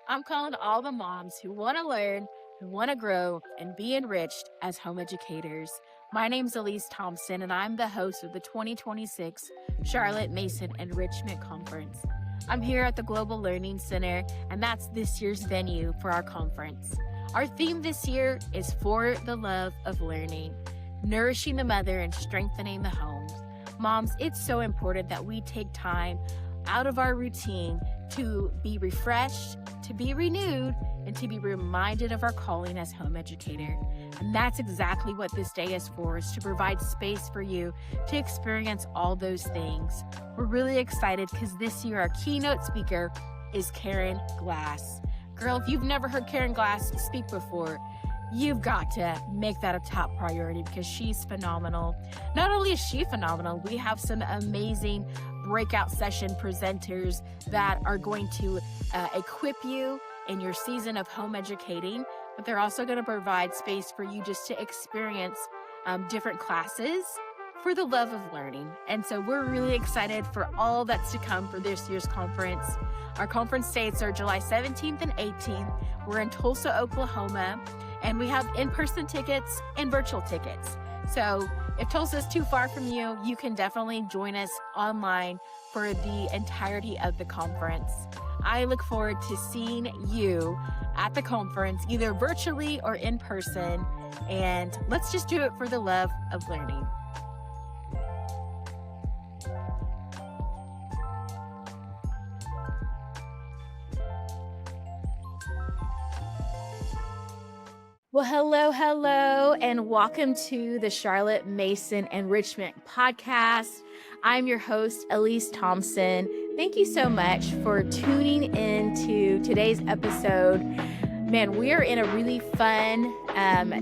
I'm calling all the moms who want to learn, who want to grow, and be enriched as home educators. My name's Elise Thompson, and I'm the host of the 2026 Charlotte Mason Enrichment Conference. I'm here at the Global Learning Center, and that's this year's venue for our conference. Our theme this year is For the Love of Learning, Nourishing the Mother and Strengthening the Home. Moms, it's so important that we take time out of our routine to be refreshed, to be renewed, and to be reminded of our calling as home educator. And that's exactly what this day is for, is to provide space for you to experience all those things. We're really excited because this year our keynote speaker is Karen Glass. Girl, if you've never heard Karen Glass speak before, you've got to make that a top priority because she's phenomenal. Not only is she phenomenal, we have some amazing breakout session presenters that are going to equip you in your season of home educating, but they're also going to provide space for you just to experience different classes for the love of learning. And so we're really excited for all that's to come for this year's conference. Our conference dates are July 17th and 18th. We're in Tulsa, Oklahoma, and we have in-person tickets and virtual tickets. So if Tulsa is too far from you, you can definitely join us online for the entirety of the conference. I look forward to seeing you at the conference, either virtually or in person. And let's just do it for the love of learning. Well, hello, and welcome to the Charlotte Mason Enrichment Podcast. I'm your host, Elise Thompson. Thank you so much for tuning in to today's episode. Man, we are in a really fun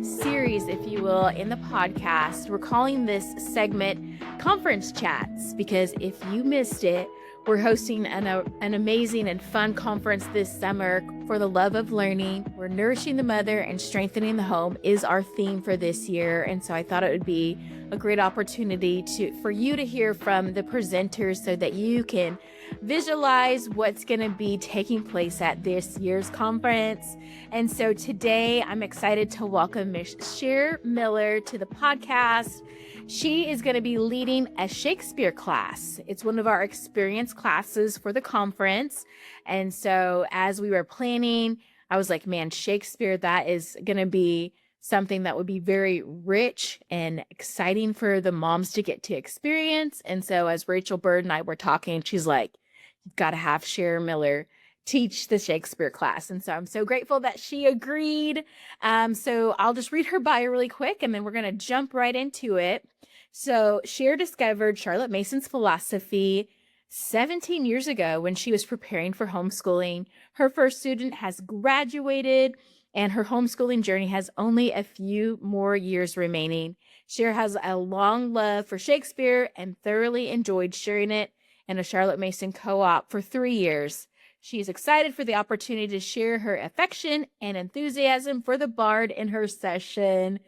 series, if you will, in the podcast. We're calling this segment Conference Chats because if you missed it, we're hosting an amazing and fun conference this summer for the love of learning. We're nourishing the mother and strengthening the home is our theme for this year. And so I thought it would be a great opportunity for you to hear from the presenters so that you can visualize what's going to be taking place at this year's conference. And so today I'm excited to welcome Miss Cher Miller to the podcast. She is going to be leading a Shakespeare class. It's one of our experience classes for the conference. And so as we were planning, I was like, man, Shakespeare, that is going to be something that would be very rich and exciting for the moms to get to experience. And so as Rachel Bird and I were talking, she's like, you've got to have Cher Miller teach the Shakespeare class. And so I'm so grateful that she agreed. So I'll just read her bio really quick and then we're going to jump right into it. So Cher discovered Charlotte Mason's philosophy 17 years ago when she was preparing for homeschooling. Her first student has graduated and her homeschooling journey has only a few more years remaining. Cher has a long love for Shakespeare and thoroughly enjoyed sharing it in a Charlotte Mason co-op for 3 years. She is excited for the opportunity to share her affection and enthusiasm for the bard in her session.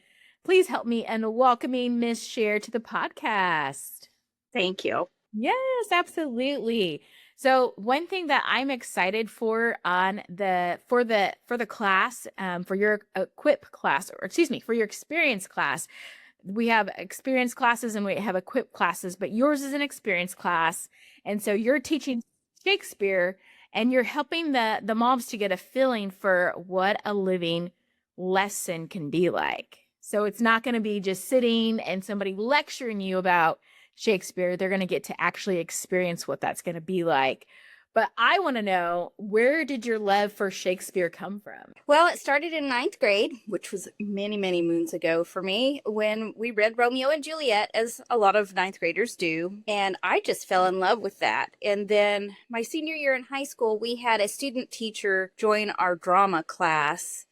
Please help me in welcoming Miss Cher to the podcast. Thank you. Yes, absolutely. So one thing that I'm excited for on for the class, for your equip class, for your experience class, we have experience classes and we have equip classes, but yours is an experience class. And so you're teaching Shakespeare and you're helping the moms to get a feeling for what a living lesson can be like. So it's not going to be just sitting and somebody lecturing you about Shakespeare. They're going to get to actually experience what that's going to be like. But I want to know, where did your love for Shakespeare come from? Well, it started in 9th grade, which was many, many moons ago for me, when we read Romeo and Juliet, as a lot of 9th graders do. And I just fell in love with that. And then my senior year in high school, we had a student teacher join our drama class.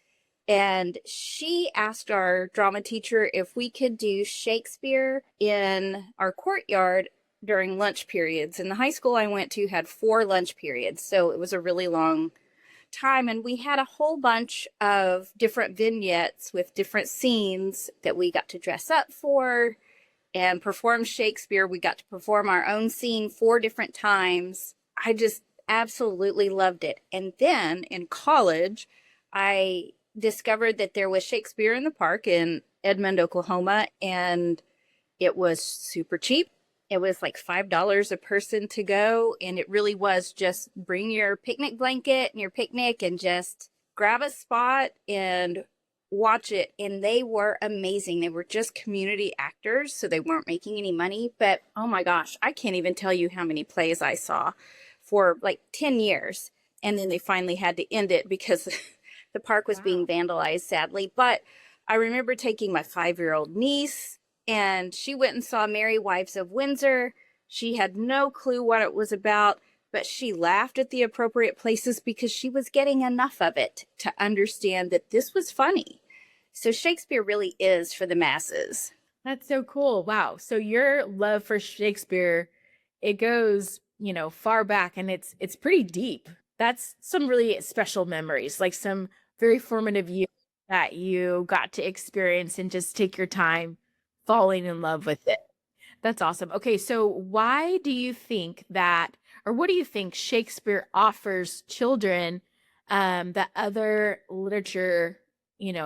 And she asked our drama teacher if we could do Shakespeare in our courtyard during lunch periods. And the high school I went to had 4 lunch periods, so it was a really long time. And we had a whole bunch of different vignettes with different scenes that we got to dress up for and perform Shakespeare. We got to perform our own scene 4 different times. Absolutely loved it. And then in college, I discovered that there was Shakespeare in the Park in Edmond, Oklahoma, and it was super cheap. It was like $5 a person to go. And it really was just bring your picnic blanket and your picnic and just grab a spot and watch it. And they were amazing. They were just community actors, so they weren't making any money. But oh my gosh, I can't even tell you how many plays I saw for like 10 years. And then they finally had to end it because the park was being vandalized, sadly. But I remember taking my 5-year-old niece, and she went and saw Merry Wives of Windsor. She had no clue what it was about, but she laughed at the appropriate places because she was getting enough of it to understand that this was funny. So Shakespeare really is for the masses. That's so cool. Wow. So your love for Shakespeare, it goes, far back, and it's pretty deep. That's some really special memories, like some very formative years that you got to experience and just take your time falling in love with it. That's awesome. Okay, so why do you think that, or what do you think Shakespeare offers children that other literature,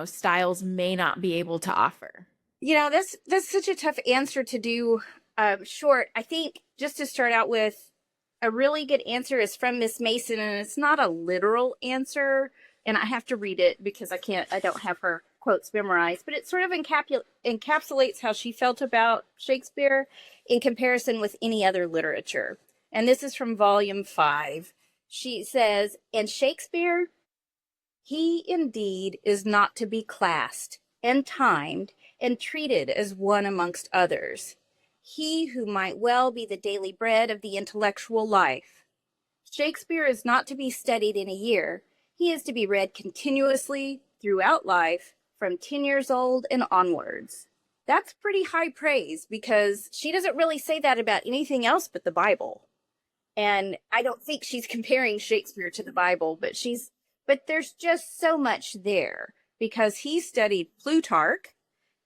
styles may not be able to offer? That's such a tough answer to do short. I think just to start out with, a really good answer is from Miss Mason, and it's not a literal answer, and I have to read it because I don't have her quotes memorized, but it sort of encapsulates how she felt about Shakespeare in comparison with any other literature. And this is from volume 5. She says, "And Shakespeare, he indeed is not to be classed and timed and treated as one amongst others. He who might well be the daily bread of the intellectual life. Shakespeare is not to be studied in a year. He is to be read continuously throughout life from 10 years old and onwards." That's pretty high praise because she doesn't really say that about anything else but the Bible. And I don't think she's comparing Shakespeare to the Bible, but there's just so much there because he studied Plutarch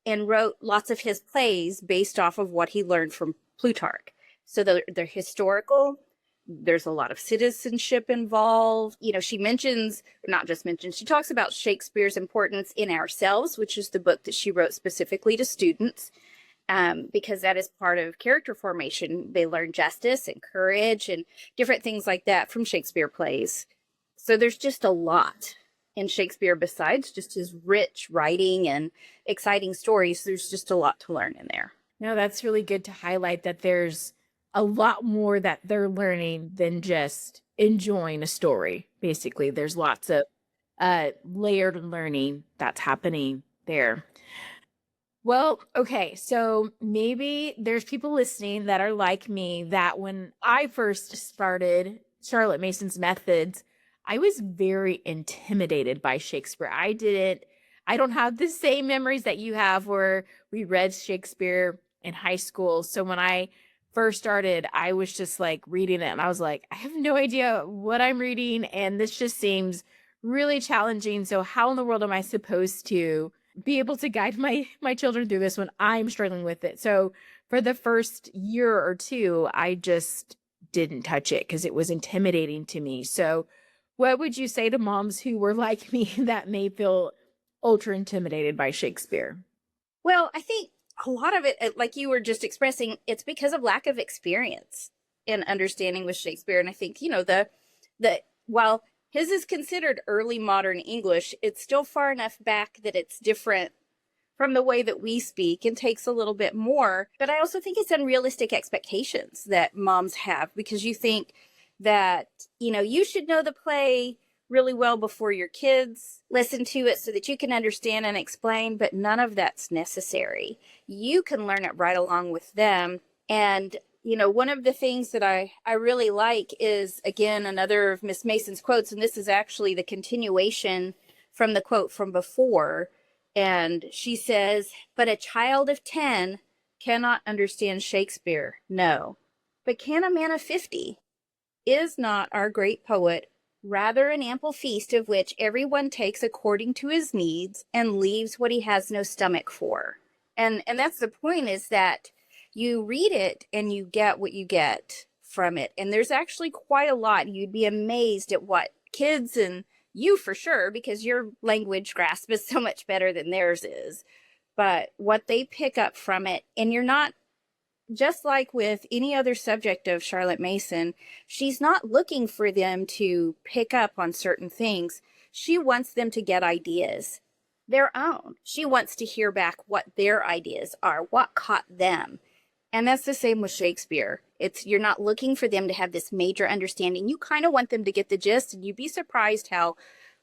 and wrote lots of his plays based off of what he learned from Plutarch. So they're historical. There's a lot of citizenship involved. She she talks about Shakespeare's importance in Ourselves, which is the book that she wrote specifically to students, because that is part of character formation. They learn justice and courage and different things like that from Shakespeare plays. So there's just a lot in Shakespeare besides just his rich writing and exciting stories. There's just a lot to learn in there. No, that's really good to highlight that there's a lot more that they're learning than just enjoying a story. Basically, there's lots of layered learning that's happening there. Well, okay, so maybe there's people listening that are like me, that when I first started Charlotte Mason's methods, I was very intimidated by Shakespeare. I don't have the same memories that you have where we read Shakespeare in high school. So when I first started, I was just like reading it and I was like, I have no idea what I'm reading, and this just seems really challenging. So how in the world am I supposed to be able to guide my children through this when I'm struggling with it? So for the first year or two, I just didn't touch it because it was intimidating to me. So what would you say to moms who were like me that may feel ultra intimidated by Shakespeare? Well, I think a lot of it, like you were just expressing, it's because of lack of experience in understanding with Shakespeare. And I think, while his is considered early modern English, it's still far enough back that it's different from the way that we speak and takes a little bit more. But I also think it's unrealistic expectations that moms have, because you think that, you should know the play really well before your kids listen to it so that you can understand and explain, but none of that's necessary. You can learn it right along with them. And, one of the things that I really like is, again, another of Miss Mason's quotes, and this is actually the continuation from the quote from before. And she says, "But a child of 10 cannot understand Shakespeare, no. But can a man of 50? Is not our great poet rather an ample feast of which everyone takes according to his needs and leaves what he has no stomach for?" And that's the point, is that you read it and you get what you get from it. And there's actually quite a lot. You'd be amazed at what kids, and you for sure, because your language grasp is so much better than theirs is, but what they pick up from it. And you're not, just like with any other subject of Charlotte Mason, she's not looking for them to pick up on certain things. She wants them to get ideas, their own. She wants to hear back what their ideas are, what caught them. And that's the same with Shakespeare. You're not looking for them to have this major understanding. You kind of want them to get the gist, and you'd be surprised how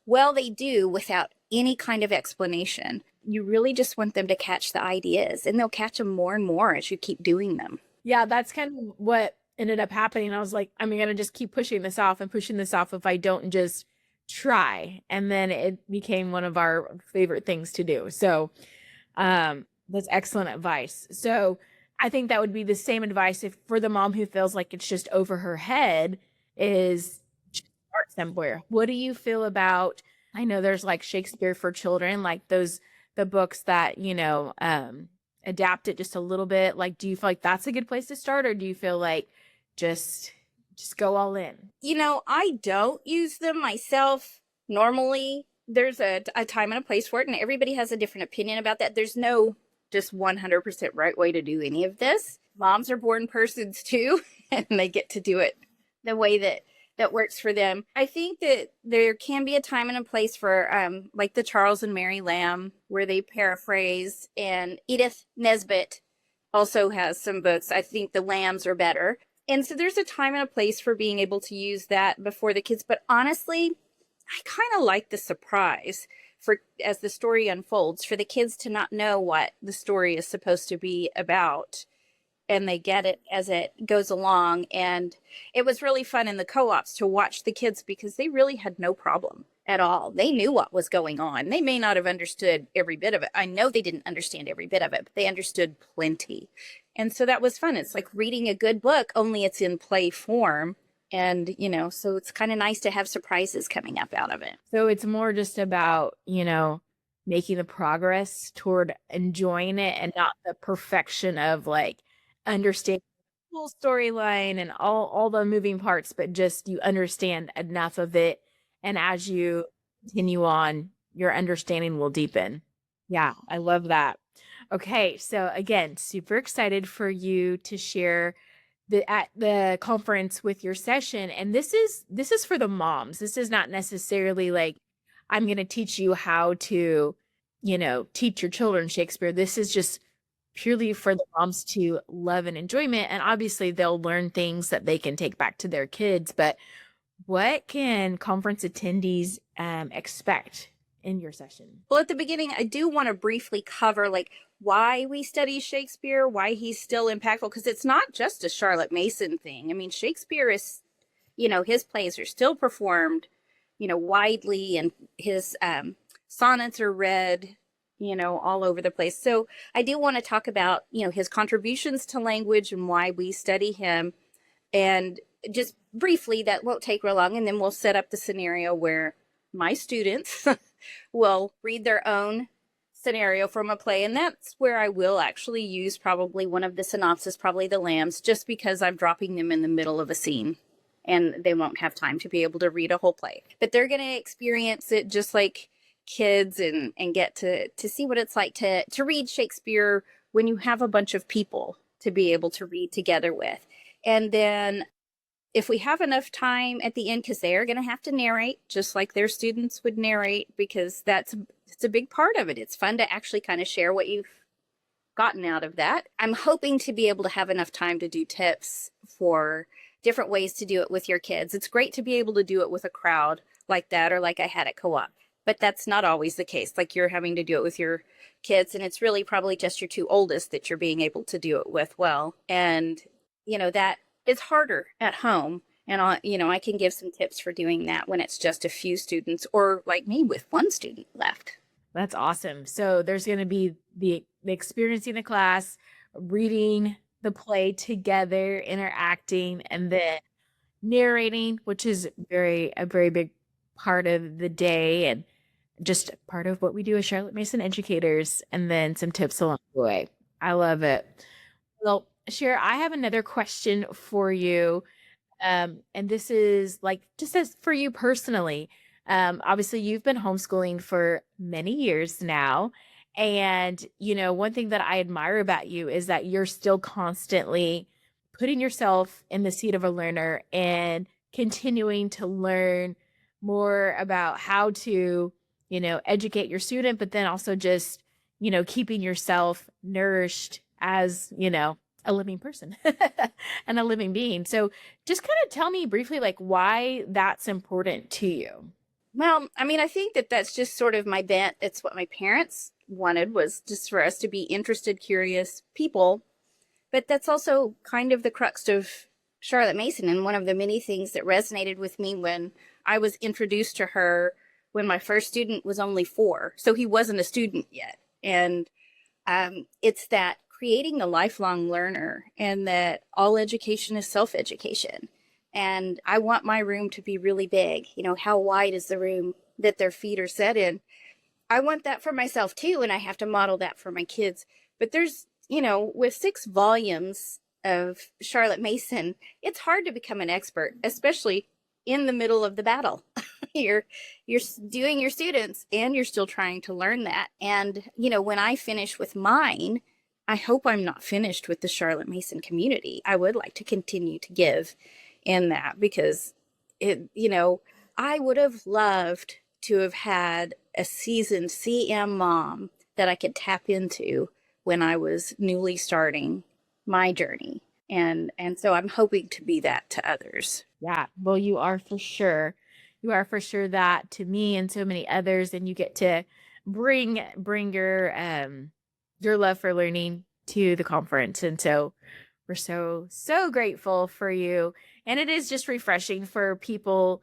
well they do without any kind of explanation. You really just want them to catch the ideas, and they'll catch them more and more as you keep doing them. Yeah, that's kind of what ended up happening. I was like, I'm going to just keep pushing this off and pushing this off if I don't just try. And then it became one of our favorite things to do. So that's excellent advice. So I think that would be the same advice if for the mom who feels like it's just over her head is start somewhere. What do you feel about, I know there's like Shakespeare for children, like the books that, adapt it just a little bit. Like, do you feel like that's a good place to start, or do you feel like just go all in? I don't use them myself normally. There's a time and a place for it, and everybody has a different opinion about that. There's no just 100% right way to do any of this. Moms are born persons too, and they get to do it the way that works for them. I think that there can be a time and a place for like the Charles and Mary Lamb, where they paraphrase, and Edith Nesbit also has some books. I think the Lambs are better. And so there's a time and a place for being able to use that before the kids. But honestly, I kind of like the surprise as the story unfolds, for the kids to not know what the story is supposed to be about, and they get it as it goes along. And it was really fun in the co-ops to watch the kids, because they really had no problem at all. They knew what was going on. They may not have understood every bit of it. I know they didn't understand every bit of it, but they understood plenty. And so that was fun. It's like reading a good book, only it's in play form. And, so it's kind of nice to have surprises coming up out of it. So it's more just about, making the progress toward enjoying it, and not the perfection of like understanding the whole storyline and all the moving parts, but just you understand enough of it. And as you continue on, your understanding will deepen. Yeah, I love that. Okay, so again, super excited for you to share at the conference with your session. And this is for the moms. This is not necessarily like, I'm going to teach you how to, teach your children Shakespeare. This is just purely for the moms to love and enjoyment. And obviously they'll learn things that they can take back to their kids. But what can conference attendees expect in your session? Well, at the beginning, I do want to briefly cover like why we study Shakespeare, why he's still impactful, because it's not just a Charlotte Mason thing. I mean, Shakespeare is, his plays are still performed, widely, and his sonnets are read, all over the place. So I do want to talk about, his contributions to language and why we study him. And just briefly, that won't take real long, and then we'll set up the scenario where my students will read their own scenario from a play, and that's where I will actually use probably one of the synopsis, probably the Lambs, just because I'm dropping them in the middle of a scene and they won't have time to be able to read a whole play. But they're going to experience it just like kids, and get to see what it's like to read Shakespeare when you have a bunch of people to be able to read together with. And then if we have enough time at the end, because they are going to have to narrate just like their students would narrate, because it's a big part of it. It's fun to actually kind of share what you've gotten out of that. I'm hoping to be able to have enough time to do tips for different ways to do it with your kids. It's great to be able to do it with a crowd like that, or like I had at co-op, but that's not always the case. Like you're having to do it with your kids, and it's really probably just your two oldest that you're being able to do it with well. And, that is harder at home. And I can give some tips for doing that when it's just a few students, or like me with one student left. That's awesome. So there's going to be the experiencing the class, reading the play together, interacting, and then narrating, which is a very big part of the day, and just part of what we do as Charlotte Mason educators, and then some tips along the way. I love it. Well, Cher, I have another question for you. And this is like, just as for you personally, obviously you've been homeschooling for many years now. And, one thing that I admire about you is that you're still constantly putting yourself in the seat of a learner and continuing to learn more about how to, educate your student, but then also just, keeping yourself nourished as, a living person and a living being. So just kind of tell me briefly, like, why that's important to you. Well, I mean, I think that that's just sort of my bent. It's what my parents wanted, was just for us to be interested, curious people. But that's also kind of the crux of Charlotte Mason, and one of the many things that resonated with me when I was introduced to her when my first student was only 4. So he wasn't a student yet. And it's that creating the lifelong learner, and that all education is self-education. And I want my room to be really big. How wide is the room that their feet are set in? I want that for myself too, and I have to model that for my kids. But there's, with 6 volumes of Charlotte Mason, it's hard to become an expert, especially in the middle of the battle. you're doing your students and you're still trying to learn that. And, when I finish with mine, I hope I'm not finished with the Charlotte Mason community. I would like to continue to give in that, because I would have loved to have had a seasoned CM mom that I could tap into when I was newly starting my journey. And so I'm hoping to be that to others. Yeah, well, you are for sure. You are for sure that to me and so many others, and you get to bring your love for learning to the conference. And so we're so grateful for you. And it is just refreshing for people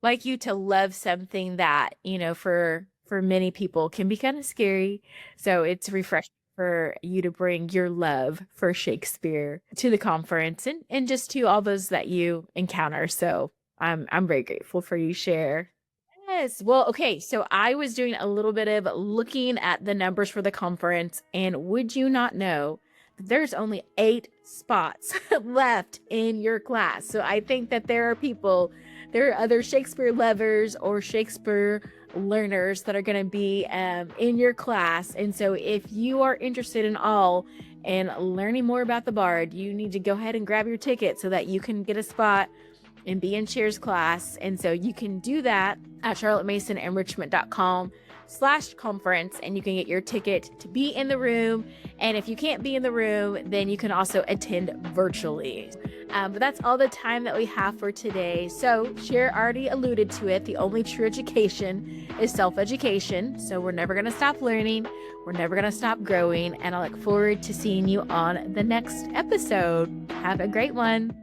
like you to love something that, for many people can be kind of scary. So it's refreshing for you to bring your love for Shakespeare to the conference, and just to all those that you encounter. So I'm very grateful for you, Cher. Yes. Well, okay. So I was doing a little bit of looking at the numbers for the conference, and would you not know that there's only 8 spots left in your class? So I think that there are other Shakespeare lovers or Shakespeare learners that are going to be in your class. And so if you are interested in learning more about the Bard, you need to go ahead and grab your ticket so that you can get a spot and be in Cher's class. And so you can do that at charlottemasonenrichment.com/conference, and you can get your ticket to be in the room. And if you can't be in the room, then you can also attend virtually. But that's all the time that we have for today. So Cher already alluded to it. The only true education is self-education. So we're never going to stop learning. We're never going to stop growing. And I look forward to seeing you on the next episode. Have a great one.